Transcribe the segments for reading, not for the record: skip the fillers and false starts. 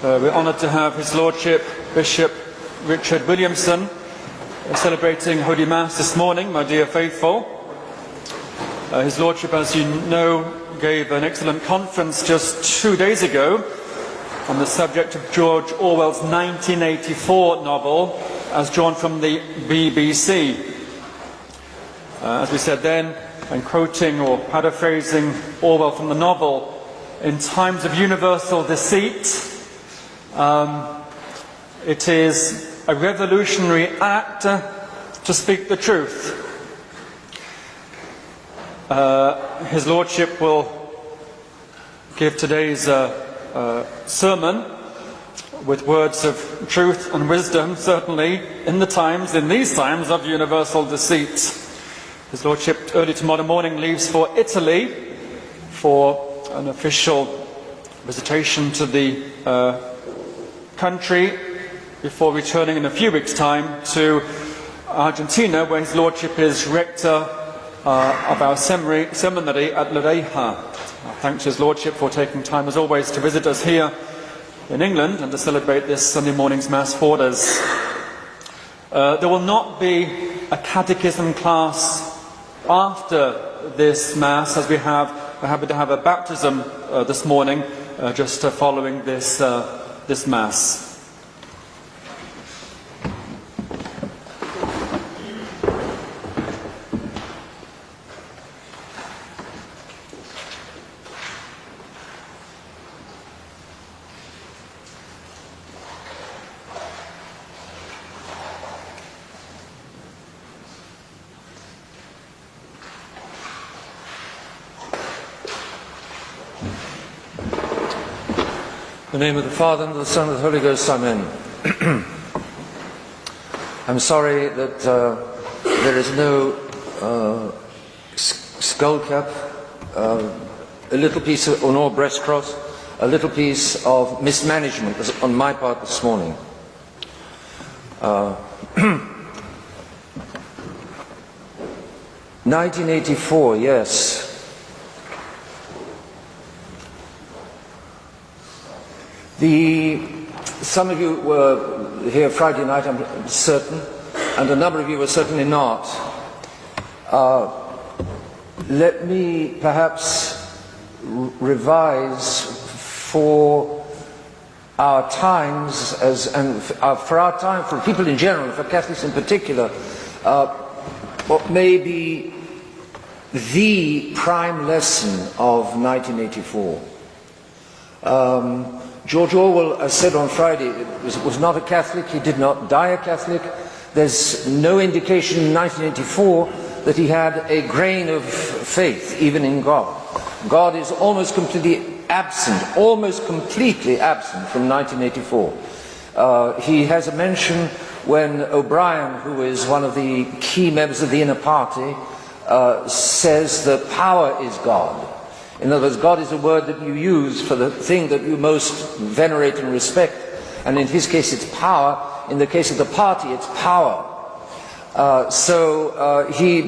We're honoured to have His Lordship, Bishop Richard Williamson, celebrating Holy Mass this morning, my dear faithful. His Lordship, as you know, gave an excellent conference just 2 days ago on the subject of George Orwell's 1984 novel, as drawn from the BBC. As we said then, and quoting or paraphrasing Orwell from the novel, in times of universal deceit, it is a revolutionary act to speak the truth. His Lordship will give today's sermon with words of truth and wisdom, certainly in these times of universal deceit. His Lordship early tomorrow morning leaves for Italy for an official visitation to the country before returning in a few weeks' time to Argentina, where His Lordship is rector of our seminary at Loreja. Thanks His Lordship for taking time, as always, to visit us here in England and to celebrate this Sunday morning's Mass for us. There will not be a catechism class after this Mass, as we're happy to have a baptism this morning, just following this Mass. In the name of the Father, and of the Son, and of the Holy Ghost, Amen. I'm sorry that there is no skull cap, a little piece of, or no breast cross, a little piece of mismanagement on my part this morning. 1984, yes. Some of you were here Friday night, I'm certain, and a number of you were certainly not. Let me perhaps revise for our times, for people in general, for Catholics in particular, what may be the prime lesson of 1984. George Orwell, as said on Friday, was not a Catholic. He did not die a Catholic. There's no indication in 1984 that he had a grain of faith, even in God. God is almost completely absent from 1984. He has a mention when O'Brien, who is one of the key members of the inner party, says that power is God. In other words, God is a word that you use for the thing that you most venerate and respect, and in his case it's power. In the case of the party, it's power. He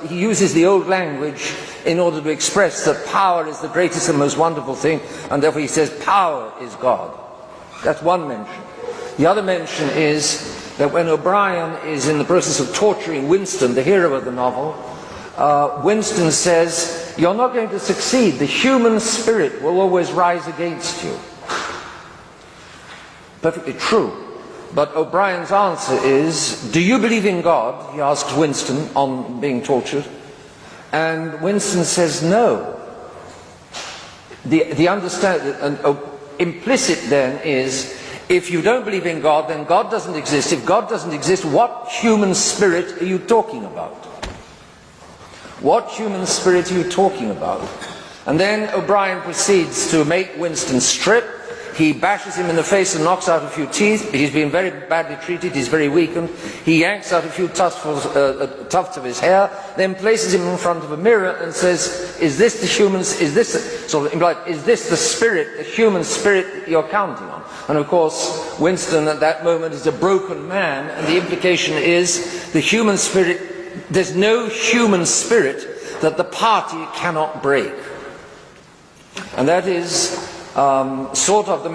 uses the old language in order to express that power is the greatest and most wonderful thing, and therefore he says power is God. That's one mention. The other mention is that when O'Brien is in the process of torturing Winston, the hero of the novel, Winston says, "You're not going to succeed. The human spirit will always rise against you." Perfectly true. But O'Brien's answer is, "Do you believe in God?" he asks Winston on being tortured. And Winston says, "No." The understanding, implicit then is, if you don't believe in God, then God doesn't exist. If God doesn't exist, what human spirit are you talking about? What human spirit are you talking about? And then O'Brien proceeds to make Winston strip. He bashes him in the face and knocks out a few teeth. He's been very badly treated. He's very weakened. He yanks out a few tufts of his hair, then places him in front of a mirror and says, "Is this the human spirit that you're counting on?" And of course, Winston at that moment is a broken man, and the implication is the human spirit. There's no human spirit that the party cannot break. And that is sort of a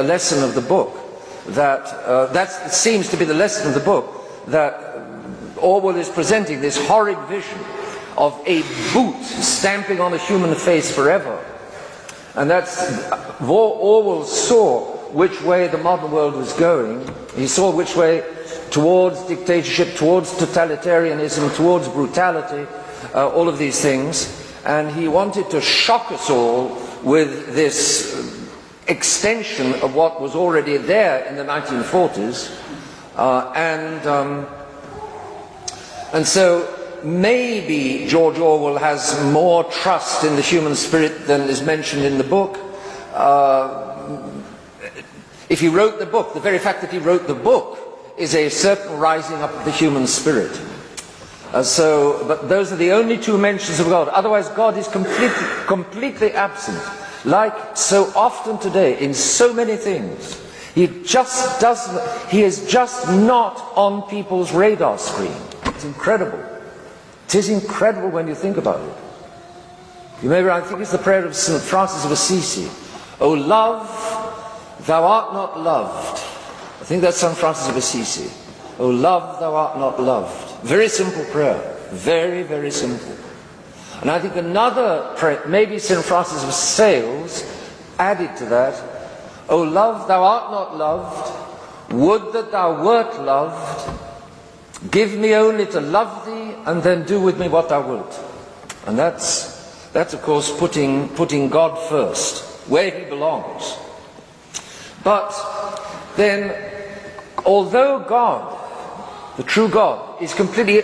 lesson of the book, that seems to be the lesson of the book, that Orwell is presenting this horrid vision of a boot stamping on a human face forever. And that's, Orwell saw which way the modern world was going. He saw which way towards dictatorship, towards totalitarianism, towards brutality, all of these things. And he wanted to shock us all with this extension of what was already there in the 1940s. And so maybe George Orwell has more trust in the human spirit than is mentioned in the book. If he wrote the book, the very fact that he wrote the book is a certain rising up of the human spirit. But those are the only two mentions of God. Otherwise, God is completely absent. Like so often today, in so many things, he is just not on people's radar screen. It's incredible. It is incredible when you think about it. You remember, I think it's the prayer of St. Francis of Assisi. O love, thou art not loved. I think that's St. Francis of Assisi. O love, thou art not loved. Very simple prayer. Very, very simple. And I think another prayer, maybe St. Francis of Sales, added to that. O love, thou art not loved. Would that thou wert loved. Give me only to love thee, and then do with me what thou wilt. And that's of course putting God first, where he belongs. But then, although God, the true God, is completely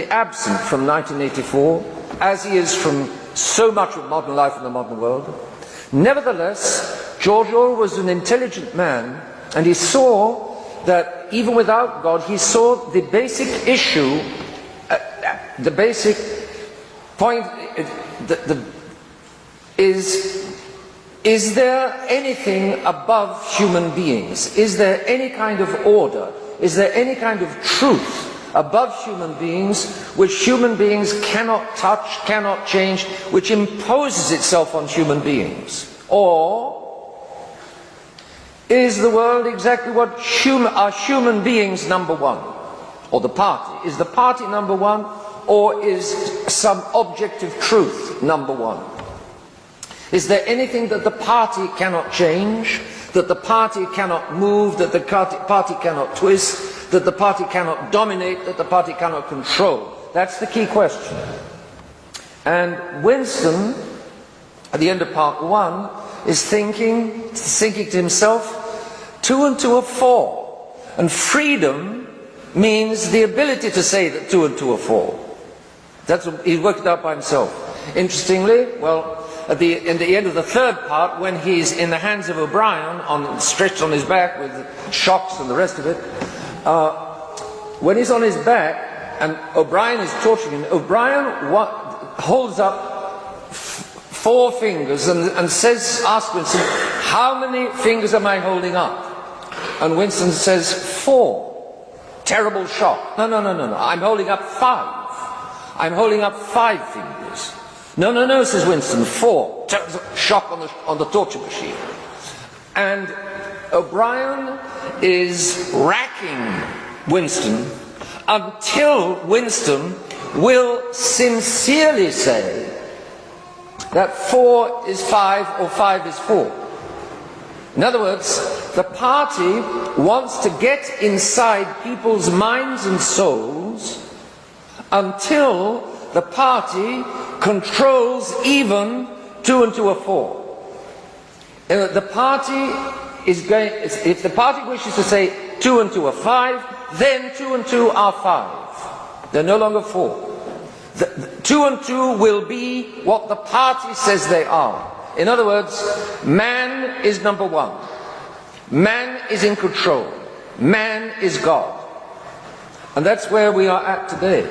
absent from 1984, as he is from so much of modern life in the modern world, nevertheless, George Orwell was an intelligent man, and he saw that even without God, he saw the basic issue, the basic point is there anything above human beings? Is there any kind of order? Is there any kind of truth above human beings which human beings cannot touch, cannot change, which imposes itself on human beings? Or is the world exactly what are human beings number one? Or the party? Is the party number one? Or is some objective truth number one? Is there anything that the party cannot change, that the party cannot move, that the party cannot twist, that the party cannot dominate, that the party cannot control? That's the key question. And Winston, at the end of part one, is thinking to himself, 2 and 2 are 4. And freedom means the ability to say that 2 and 2 are 4. He worked it out by himself. Interestingly, well, in the end of the third part, when he's in the hands of O'Brien, stretched on his back with shocks and the rest of it, when he's on his back and O'Brien is torturing him, O'Brien holds up 4 fingers and asks Winston, how many fingers am I holding up? And Winston says, 4. Terrible shock. No, I'm holding up 5. I'm holding up 5 fingers. No, says Winston, 4. Shock on the torture machine. And O'Brien is racking Winston until Winston will sincerely say that 4 is 5 or 5 is 4. In other words, the party wants to get inside people's minds and souls until the party controls even 2 and 2 are 4. The party is going, if the party wishes to say 2 and 2 are 5, then 2 and 2 are 5. They're no longer 4. 2 and 2 will be what the party says they are. In other words, man is number 1. Man is in control. Man is God. And that's where we are at today.